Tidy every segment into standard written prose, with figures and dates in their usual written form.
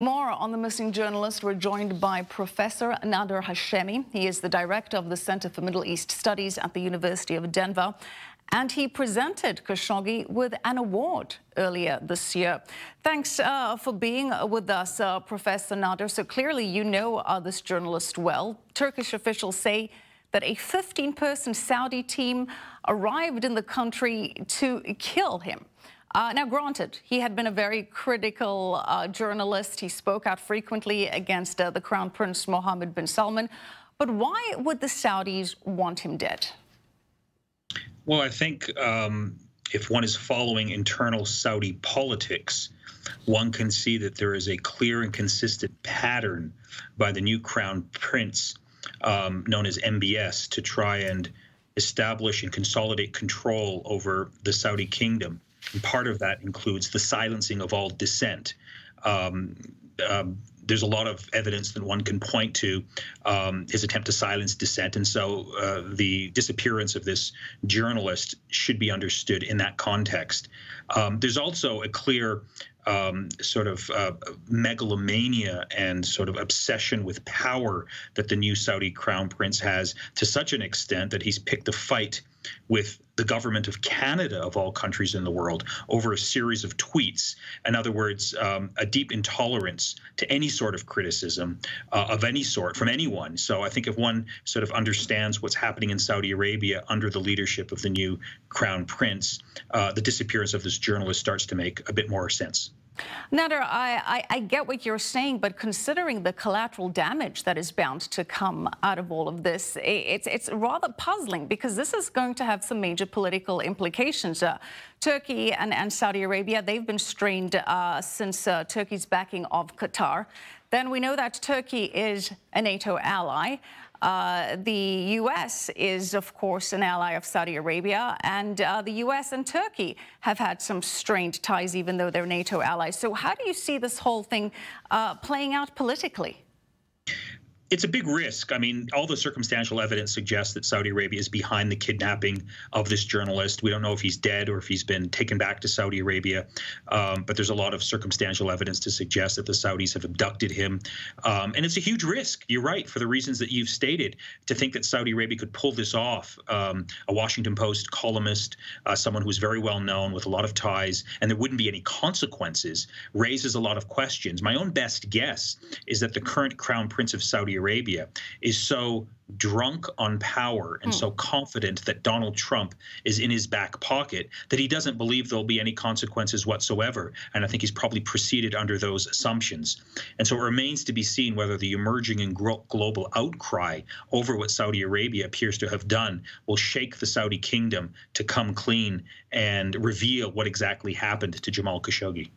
More on the missing journalist. We're joined by Professor Nader Hashemi. He is the director of the Center for Middle East Studies at the University of Denver. And he presented Khashoggi with an award earlier this year. Thanks for being with us, Professor Nader. So clearly you know this journalist well. Turkish officials say that a 15-person Saudi team arrived in the country to kill him. Now, granted, he had been a very critical journalist. He spoke out frequently against the Crown Prince Mohammed bin Salman. But why would the Saudis want him dead? Well, I think if one is following internal Saudi politics, one can see that there is a clear and consistent pattern by the new Crown Prince, known as MBS, to try and establish and consolidate control over the Saudi kingdom. And part of that includes the silencing of all dissent. There's a lot of evidence that one can point to his attempt to silence dissent. And so the disappearance of this journalist should be understood in that context. There's also a clear sort of megalomania and sort of obsession with power that the new Saudi crown prince has, to such an extent that he's picked a fight with the government of Canada, of all countries in the world, over a series of tweets. In other words, a deep intolerance to any sort of criticism of any sort from anyone. So I think if one sort of understands what's happening in Saudi Arabia under the leadership of the new crown prince, the disappearance of this journalist starts to make a bit more sense. Nader, I get what you're saying, but considering the collateral damage that is bound to come out of all of this, it's rather puzzling, because this is going to have some major political implications. Turkey and Saudi Arabia, they've been strained since Turkey's backing of Qatar. Then we know that Turkey is a NATO ally. The U.S. is, of course, an ally of Saudi Arabia, and the U.S. and Turkey have had some strained ties, even though they're NATO allies. So how do you see this whole thing playing out politically? It's a big risk. I mean, all the circumstantial evidence suggests that Saudi Arabia is behind the kidnapping of this journalist. We don't know if he's dead or if he's been taken back to Saudi Arabia, but there's a lot of circumstantial evidence to suggest that the Saudis have abducted him. And it's a huge risk, you're right, for the reasons that you've stated, to think that Saudi Arabia could pull this off. A Washington Post columnist, someone who's very well known with a lot of ties, and there wouldn't be any consequences, raises a lot of questions. My own best guess is that the current Crown Prince of Saudi Arabia is so drunk on power and so confident that Donald Trump is in his back pocket that he doesn't believe there'll be any consequences whatsoever. And I think he's probably proceeded under those assumptions. And so it remains to be seen whether the emerging and global outcry over what Saudi Arabia appears to have done will shake the Saudi kingdom to come clean and reveal what exactly happened to Jamal Khashoggi.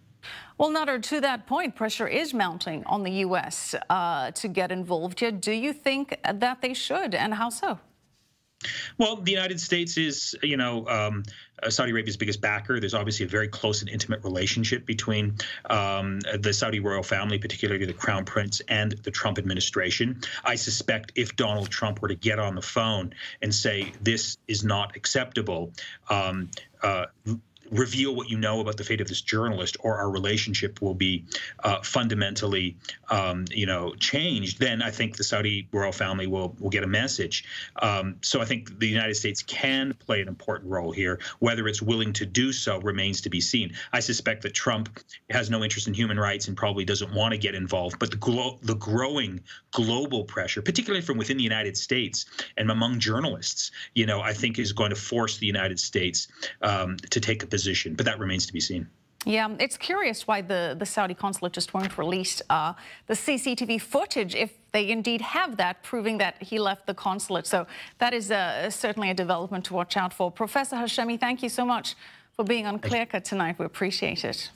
Well, Nader, to that point, pressure is mounting on the U.S. To get involved here. Do you think that they should, and how so? Well, the United States is, Saudi Arabia's biggest backer. There's obviously a very close and intimate relationship between the Saudi royal family, particularly the Crown Prince, and the Trump administration. I suspect if Donald Trump were to get on the phone and say this is not acceptable, reveal what you know about the fate of this journalist, or our relationship will be fundamentally, changed, then I think the Saudi royal family will get a message. So I think the United States can play an important role here. Whether it's willing to do so remains to be seen. I suspect that Trump has no interest in human rights and probably doesn't want to get involved. But the growing global pressure, particularly from within the United States and among journalists, I think is going to force the United States to take a position. But that remains to be seen. Yeah, it's curious why the Saudi consulate just won't release the CCTV footage, if they indeed have that, proving that he left the consulate. So that is certainly a development to watch out for. Professor Hashemi, thank you so much for being on Clear Cut tonight. We appreciate it.